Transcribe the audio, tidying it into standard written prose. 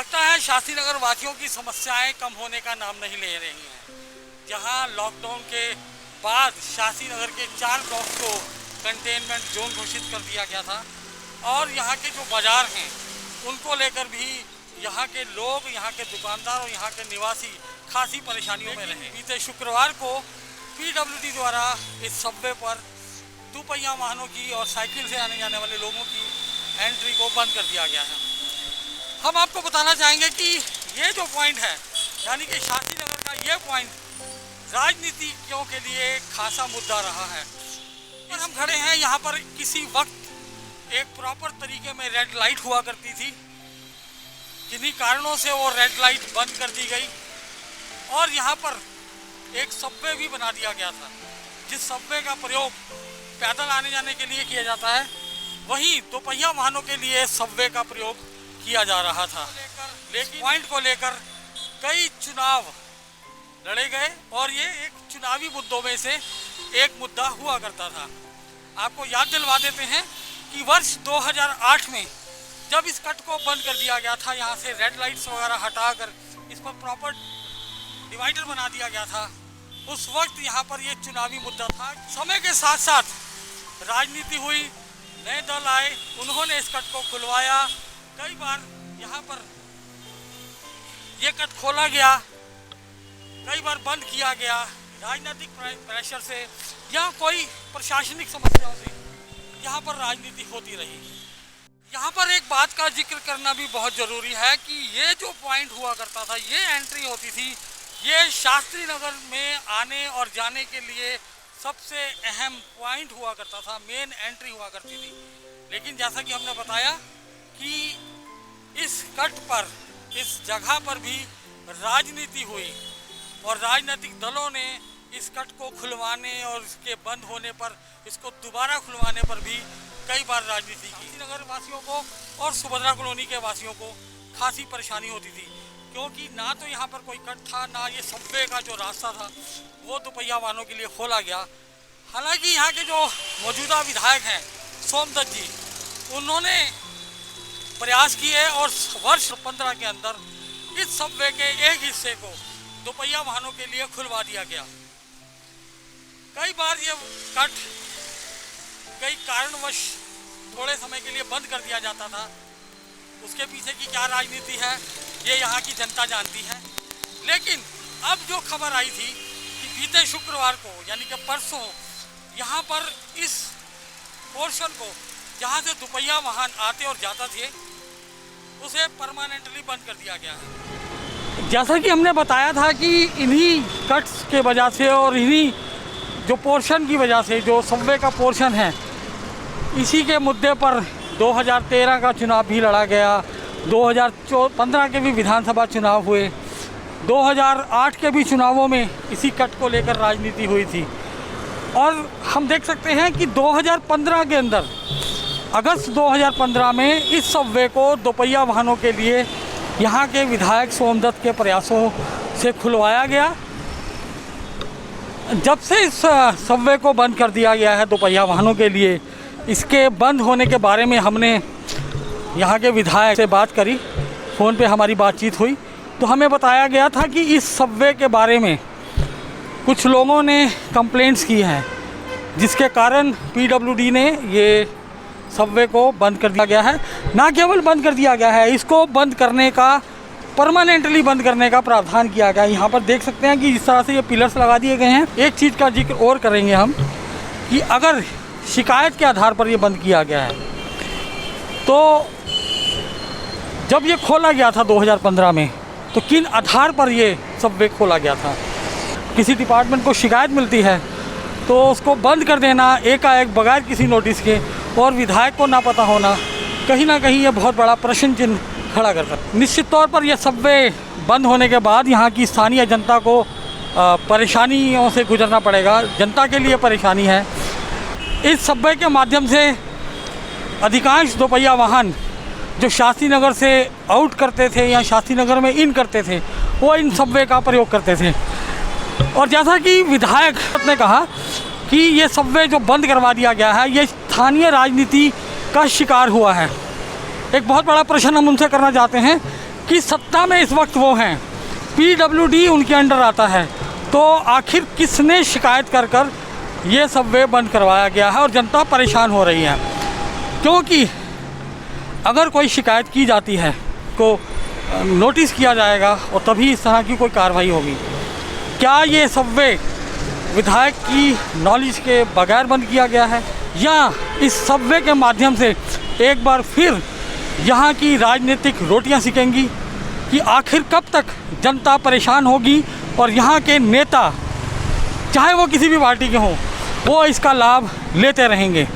लगता है शास्त्री नगर वासियों की समस्याएं कम होने का नाम नहीं ले रही हैं। जहां लॉकडाउन के बाद शास्त्री नगर के 4 ब्लॉक को कंटेनमेंट जोन घोषित कर दिया गया था और यहाँ के जो बाज़ार हैं उनको लेकर भी यहाँ के लोग, यहाँ के दुकानदार और यहाँ के निवासी खासी परेशानियों में रहे। बीते शुक्रवार को PWD द्वारा इस सबवे पर दुपहिया वाहनों की और साइकिल से आने जाने वाले लोगों की एंट्री को बंद कर दिया गया है। हम आपको बताना चाहेंगे कि ये जो पॉइंट है, यानी कि शास्त्री नगर का ये पॉइंट राजनीतिज्ञों के लिए खासा मुद्दा रहा है। और हम खड़े हैं यहाँ पर, किसी वक्त एक प्रॉपर तरीके में रेड लाइट हुआ करती थी, किन्हीं कारणों से वो रेड लाइट बंद कर दी गई और यहाँ पर एक सबवे भी बना दिया गया था, जिस सबवे का प्रयोग पैदल आने जाने के लिए किया जाता है, वहीं दोपहिया वाहनों के लिए सबवे का प्रयोग किया जा रहा था। लेकिन पॉइंट को लेकर कई चुनाव लड़े गए और ये एक चुनावी मुद्दों में से एक मुद्दा हुआ करता था। आपको याद दिलवा देते हैं कि वर्ष 2008 में जब इस कट को बंद कर दिया गया था, यहाँ से रेड लाइट्स वगैरह हटाकर इस पर प्रॉपर डिवाइडर बना दिया गया था, उस वक्त यहाँ पर ये चुनावी मुद्दा था। समय के साथ साथ राजनीति हुई, नए दल आए, उन्होंने इस कट को खुलवाया। कई बार यहाँ पर ये कट खोला गया, कई बार बंद किया गया, राजनीतिक प्रेशर से या कोई प्रशासनिक समस्याओं से यहाँ पर राजनीति होती रही। यहाँ पर एक बात का जिक्र करना भी बहुत ज़रूरी है कि ये जो पॉइंट हुआ करता था, ये एंट्री होती थी, ये शास्त्री नगर में आने और जाने के लिए सबसे अहम पॉइंट हुआ करता था, मेन एंट्री हुआ करती थी। लेकिन जैसा कि हमने बताया कि इस कट पर, इस जगह पर भी राजनीति हुई और राजनीतिक दलों ने इस कट को खुलवाने और इसके बंद होने पर, इसको दोबारा खुलवाने पर भी कई बार राजनीति की। नगर वासियों को और सुभद्रा कॉलोनी के वासियों को खासी परेशानी होती थी, क्योंकि ना तो यहाँ पर कोई कट था, ना ये सबवे का जो रास्ता था वो दोपहिया वाहनों के लिए खोला गया। हालांकि यहाँ के जो मौजूदा विधायक हैं सोमदत्त जी, उन्होंने प्रयास किए और वर्ष 15 के अंदर इस सबवे के एक हिस्से को दोपहिया वाहनों के लिए खुलवा दिया गया। कई बार ये कट कई कारणवश थोड़े समय के लिए बंद कर दिया जाता था। उसके पीछे की क्या राजनीति है ये यहाँ की जनता जानती है। लेकिन अब जो खबर आई थी कि बीते शुक्रवार को, यानी कि परसों, यहाँ पर इस पोर्शन को जहाँ से दोपहिया वाहन आते और जाते थे, उसे परमानेंटली बंद कर दिया गया है। जैसा कि हमने बताया था कि इन्हीं कट्स के वजह से और इन्हीं जो पोर्शन की वजह से, जो सबवे का पोर्शन है, इसी के मुद्दे पर 2013 का चुनाव भी लड़ा गया, 2015 के भी विधानसभा चुनाव हुए, 2008 के भी चुनावों में इसी कट को लेकर राजनीति हुई थी। और हम देख सकते हैं कि 2015 के अंदर, अगस्त 2015 में इस सबवे को दोपहिया वाहनों के लिए यहाँ के विधायक सोमदत्त के प्रयासों से खुलवाया गया। जब से इस सबवे को बंद कर दिया गया है दोपहिया वाहनों के लिए, इसके बंद होने के बारे में हमने यहाँ के विधायक से बात करी, फ़ोन पे हमारी बातचीत हुई, तो हमें बताया गया था कि इस सबवे के बारे में कुछ लोगों ने कंप्लेंट्स की हैं, जिसके कारण PWD ने ये सबवे को बंद कर दिया गया है। ना केवल बंद कर दिया गया है, इसको बंद करने का, परमानेंटली बंद करने का प्रावधान किया गया है। यहाँ पर देख सकते हैं कि जिस तरह से ये पिलर्स लगा दिए गए हैं। एक चीज़ का जिक्र और करेंगे हम कि अगर शिकायत के आधार पर ये बंद किया गया है, तो जब ये खोला गया था 2015 में, तो किन आधार पर ये सबवे खोला गया था। किसी डिपार्टमेंट को शिकायत मिलती है तो उसको बंद कर देना एकाएक बगैर किसी नोटिस के, और विधायक को ना पता होना, कहीं ना कहीं ये बहुत बड़ा प्रश्न चिन्ह खड़ा करता है। निश्चित तौर पर यह सबवे बंद होने के बाद यहाँ की स्थानीय जनता को परेशानियों से गुजरना पड़ेगा। जनता के लिए परेशानी है। इस सबवे के माध्यम से अधिकांश दोपहिया वाहन जो शास्त्री नगर से आउट करते थे या शास्त्री नगर में इन करते थे, वो इन सबवे का प्रयोग करते थे। और जैसा कि विधायक ने कहा कि ये सबवे जो बंद करवा दिया गया है, ये स्थानीय राजनीति का शिकार हुआ है। एक बहुत बड़ा प्रश्न हम उनसे करना चाहते हैं कि सत्ता में इस वक्त वो हैं, PWD उनके अंडर आता है, तो आखिर किसने शिकायत कर कर ये सबवे बंद करवाया गया है और जनता परेशान हो रही है? क्योंकि अगर कोई शिकायत की जाती है को नोटिस किया जाएगा और तभी इस तरह की कोई कार्रवाई होगी। क्या ये सबवे विधायक की नॉलेज के बगैर बंद किया गया है, या इस सबवे के माध्यम से एक बार फिर यहाँ की राजनीतिक रोटियां सिकेंगी कि आखिर कब तक जनता परेशान होगी और यहाँ के नेता, चाहे वो किसी भी पार्टी के हों, वो इसका लाभ लेते रहेंगे?